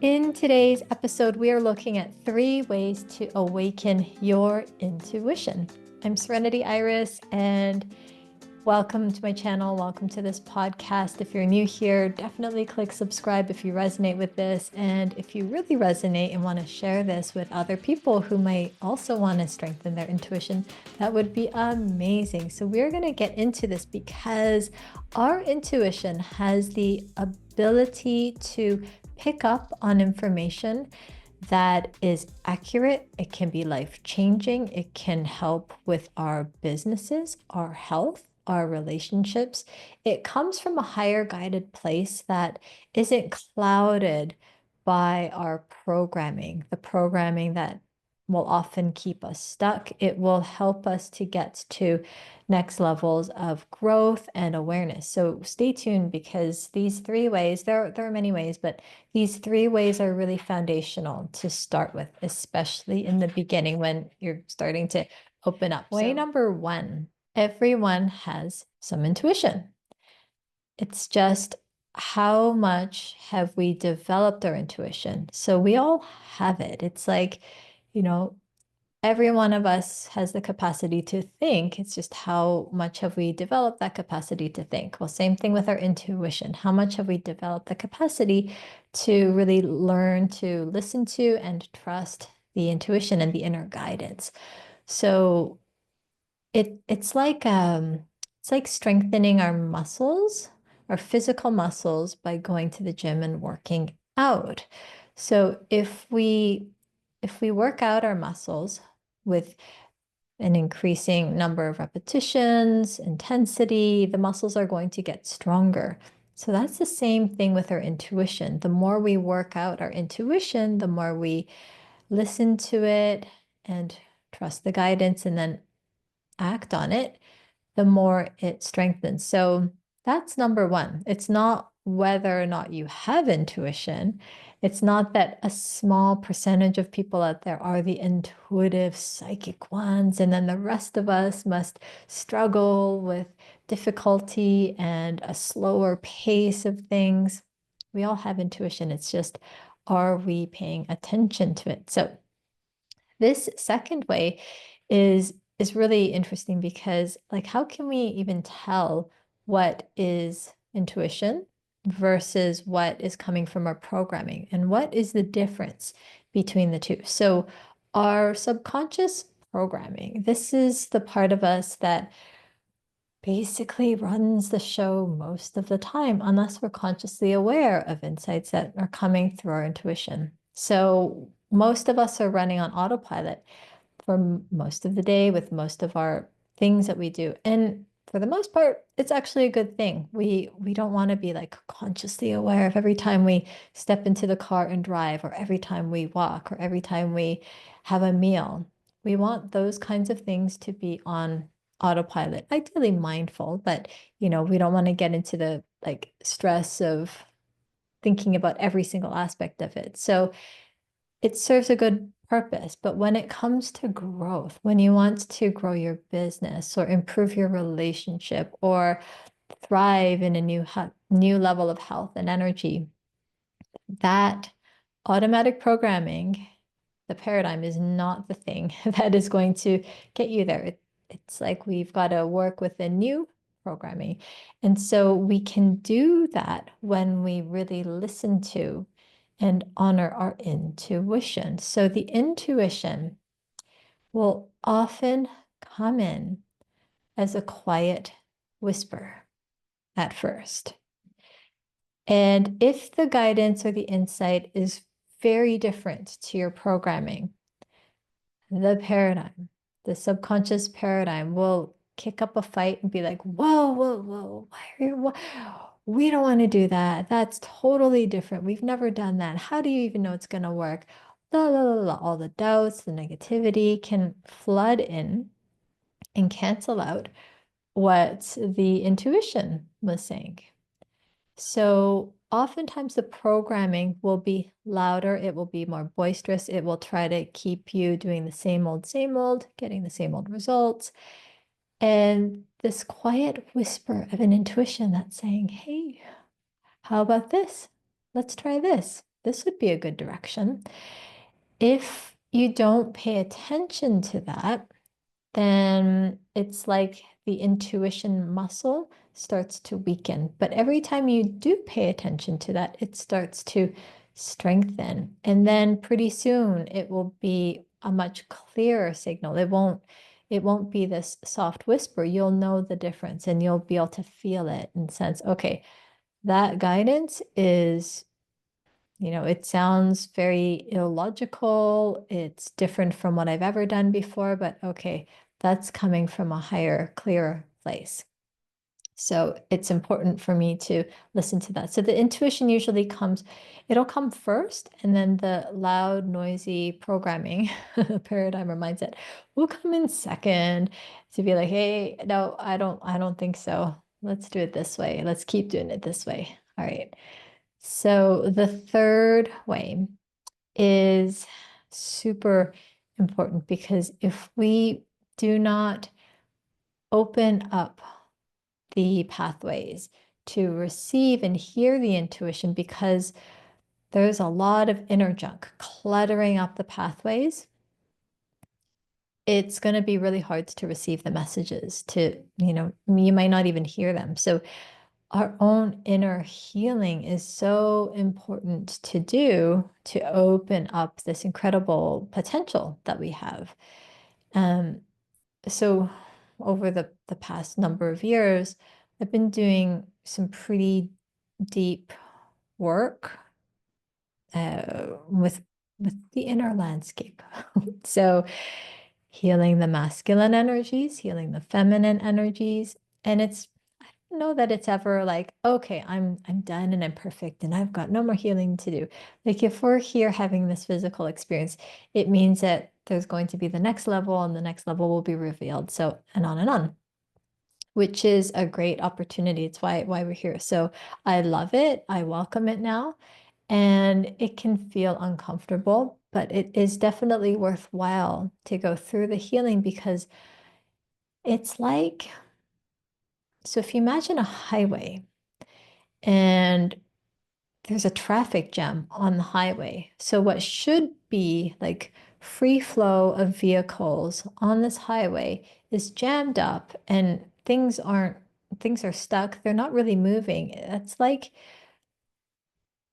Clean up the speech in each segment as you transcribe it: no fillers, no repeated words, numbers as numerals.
In today's episode, we are looking at 3 ways to awaken your intuition. I'm Serenity Iris, and welcome to my channel. Welcome to this podcast. If you're new here, definitely click subscribe if you resonate with this. And if you really resonate and want to share this with other people who might also want to strengthen their intuition, that would be amazing. So we're going to get into this because our intuition has the ability to pick up on information that is accurate. It can be life-changing. It can help with our businesses, our health, our relationships. It comes from a higher guided place that isn't clouded by our programming, the programming that will often keep us stuck. It will help us to get to next levels of growth and awareness. So stay tuned because these 3 ways, there are many ways, but these 3 ways are really foundational to start with, especially in the beginning when you're starting to open up. Way number 1, everyone has some intuition. It's just how much have we developed our intuition? So we all have it. It's like, every one of us has the capacity to think. It's just how much have we developed that capacity to think? Well, same thing with our intuition. How much have we developed the capacity to really learn to listen to and trust the intuition and the inner guidance? So it's like strengthening our muscles, our physical muscles, by going to the gym and working out. So if we work out our muscles with an increasing number of repetitions, intensity, the muscles are going to get stronger. So that's the same thing with our intuition. The more we work out our intuition, the more we listen to it and trust the guidance and then act on it, the more it strengthens. So that's number 1. It's not whether or not you have intuition. It's not that a small percentage of people out there are the intuitive psychic ones, and then the rest of us must struggle with difficulty and a slower pace of things. We all have intuition. It's just, are we paying attention to it? So this second way is really interesting because, like, how can we even tell what is intuition versus what is coming from our programming, and what is the difference between the two? So our subconscious programming, this is the part of us that basically runs the show most of the time, unless we're consciously aware of insights that are coming through our intuition. So most of us are running on autopilot for most of the day with most of our things that we do. And for the most part, it's actually a good thing. We don't want to be like consciously aware of every time we step into the car and drive, or every time we walk, or every time we have a meal. We want those kinds of things to be on autopilot, ideally mindful, but we don't want to get into the like stress of thinking about every single aspect of it. So it serves a good purpose. But when it comes to growth, when you want to grow your business or improve your relationship or thrive in a new level of health and energy, that automatic programming, the paradigm, is not the thing that is going to get you there. It's like we've got to work with a new programming. And so we can do that when we really listen to and honor our intuition. So the intuition will often come in as a quiet whisper at first. And if the guidance or the insight is very different to your programming, the paradigm, the subconscious paradigm, will kick up a fight and be like, whoa, whoa, whoa, we don't want to do that. That's totally different. We've never done that. How do you even know it's going to work? La, la, la, la. All the doubts, the negativity can flood in and cancel out what the intuition was saying. So oftentimes the programming will be louder, it will be more boisterous, it will try to keep you doing the same old, getting the same old results. And this quiet whisper of an intuition that's saying, hey, how about this? Let's try this. this would be a good direction. If you don't pay attention to that, then it's like the intuition muscle starts to weaken. But every time you do pay attention to that, it starts to strengthen. And then pretty soon it will be a much clearer signal. It won't be this soft whisper. You'll know the difference and you'll be able to feel it and sense, okay, that guidance is, it sounds very illogical. It's different from what I've ever done before, but okay, that's coming from a higher, clearer place. So it's important for me to listen to that. So the intuition usually it'll come first, and then the loud, noisy programming paradigm or mindset will come in second to be like, hey, no, I don't think so. Let's do it this way. Let's keep doing it this way. All right. So the third way is super important because if we do not open up the pathways to receive and hear the intuition, because there's a lot of inner junk cluttering up the pathways, it's going to be really hard to receive the messages you might not even hear them. So our own inner healing is so important to do to open up this incredible potential that we have. Um, so over the past number of years, I've been doing some pretty deep work with the inner landscape. So healing the masculine energies, healing the feminine energies, and it's know that it's ever like, okay, I'm done and I'm perfect and I've got no more healing to do. Like if we're here having this physical experience, it means that there's going to be the next level and the next level will be revealed. So and on, which is a great opportunity. It's why we're here. So I love it. I welcome it now. And it can feel uncomfortable, but it is definitely worthwhile to go through the healing because it's like, so if you imagine a highway and there's a traffic jam on the highway. So what should be like free flow of vehicles on this highway is jammed up and things are stuck. They're not really moving. That's like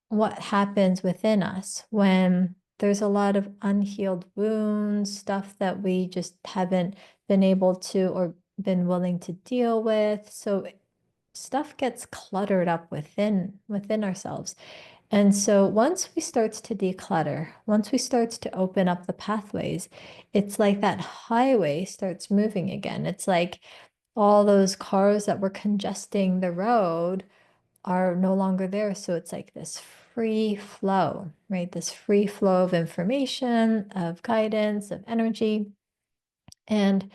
what happens within us when there's a lot of unhealed wounds, stuff that we just haven't been able to or been willing to deal with. So stuff gets cluttered up within ourselves. And so once we start to declutter, once we start to open up the pathways, it's like that highway starts moving again. It's like all those cars that were congesting the road are no longer there. So it's like this free flow, right? This free flow of information, of guidance, of energy. And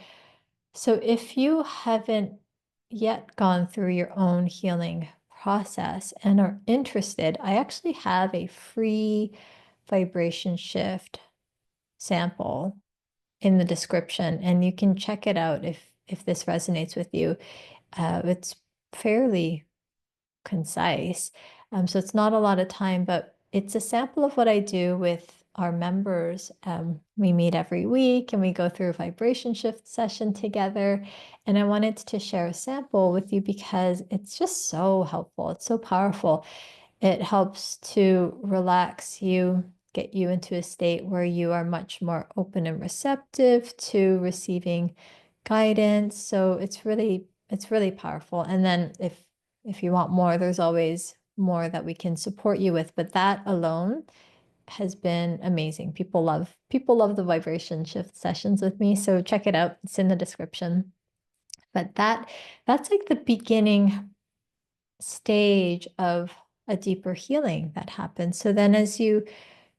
so if you haven't yet gone through your own healing process and are interested, I actually have a free vibration shift sample in the description, and you can check it out if this resonates with you. It's fairly concise. So it's not a lot of time, but it's a sample of what I do with our members. We meet every week and we go through a vibration shift session together. And I wanted to share a sample with you because it's just so helpful. It's so powerful. It helps to relax you, get you into a state where you are much more open and receptive to receiving guidance. So it's really powerful. And then if you want more, there's always more that we can support you with. But that alone has been amazing. People love the vibration shift sessions with me. So check it out. It's in the description. But that's like the beginning stage of a deeper healing that happens. So then as you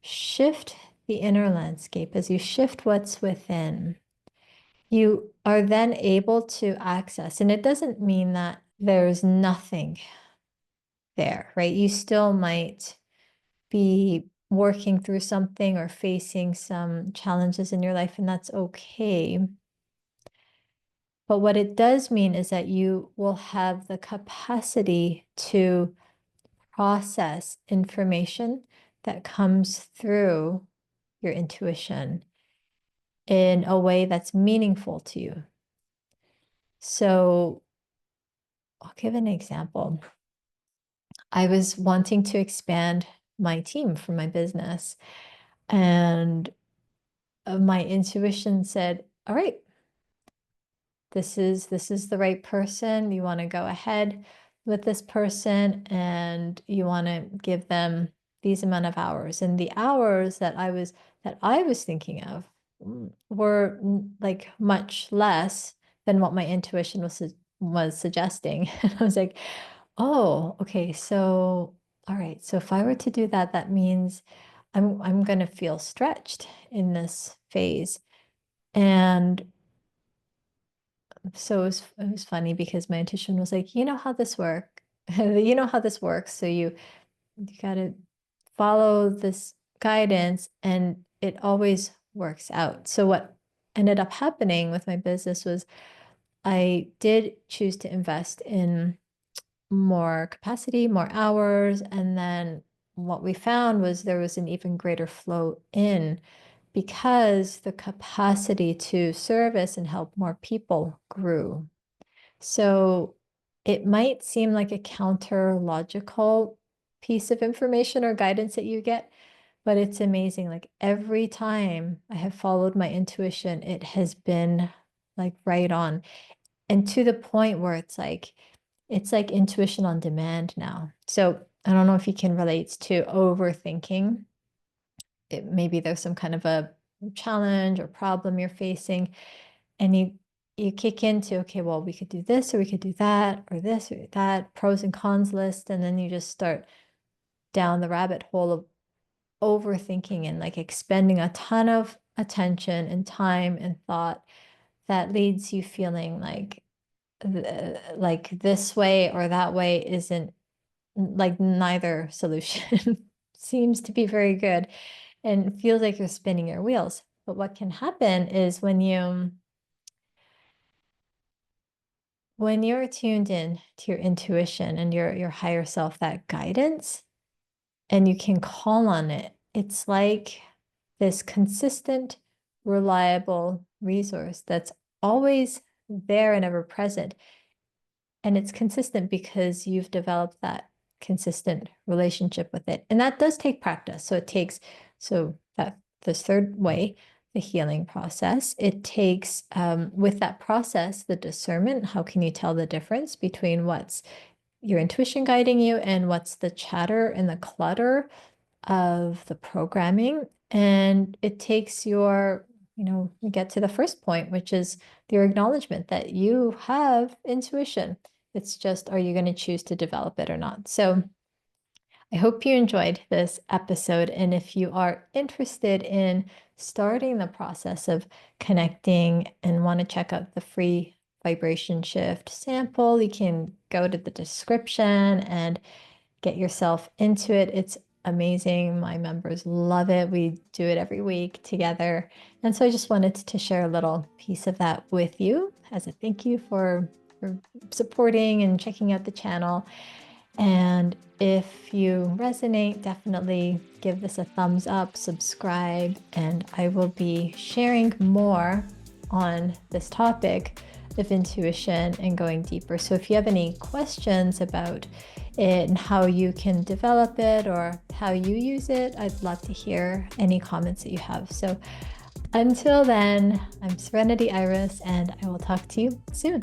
shift the inner landscape, as you shift what's within, you are then able to access, and it doesn't mean that there's nothing there, right? You still might be working through something or facing some challenges in your life, and that's okay. But what it does mean is that you will have the capacity to process information that comes through your intuition in a way that's meaningful to you. So I'll give an example. I was wanting to expand my team for my business, and my intuition said, all right, this is the right person. You want to go ahead with this person, and you want to give them these amount of hours. And the hours that I was thinking of were like much less than what my intuition was suggesting. And I was like, oh, okay, so all right. So if I were to do that, that means I'm gonna feel stretched in this phase. And so it was funny because my intuition was like, you know how this work, you know how this works. So you gotta follow this guidance, and it always works out. So what ended up happening with my business was I did choose to invest in more capacity, more hours, and then what we found was there was an even greater flow in because the capacity to service and help more people grew. So it might seem like a counter logical piece of information or guidance that you get, but it's amazing. Like every time I have followed my intuition, it has been like right on. And to the point where it's like intuition on demand now. So I don't know if you can relate to overthinking. Maybe there's some kind of a challenge or problem you're facing, and you kick into, okay, well, we could do this or we could do that or this or that, pros and cons list, and then you just start down the rabbit hole of overthinking and like expending a ton of attention and time and thought that leads you feeling like this way or that way isn't, like neither solution seems to be very good, and it feels like you're spinning your wheels. But what can happen is when you're tuned in to your intuition and your higher self, that guidance, and you can call on it, it's like this consistent, reliable resource that's always there and ever present. And it's consistent because you've developed that consistent relationship with it. And that does take practice. So that this third way, the healing process, it takes, with that process, the discernment. How can you tell the difference between what's your intuition guiding you and what's the chatter and the clutter of the programming? And it takes you get to the first point, which is your acknowledgement that you have intuition. It's just, are you going to choose to develop it or not? So I hope you enjoyed this episode. And if you are interested in starting the process of connecting and want to check out the free vibration shift sample, you can go to the description and get yourself into it. It's amazing. My members love it. We do it every week together. And so I just wanted to share a little piece of that with you as a thank you for supporting and checking out the channel. And if you resonate, definitely give this a thumbs up, subscribe, and I will be sharing more on this topic of intuition and going deeper. So if you have any questions about it and how you can develop it or how you use it, I'd love to hear any comments that you have. So until then, I'm Serenity Iris, and I will talk to you soon.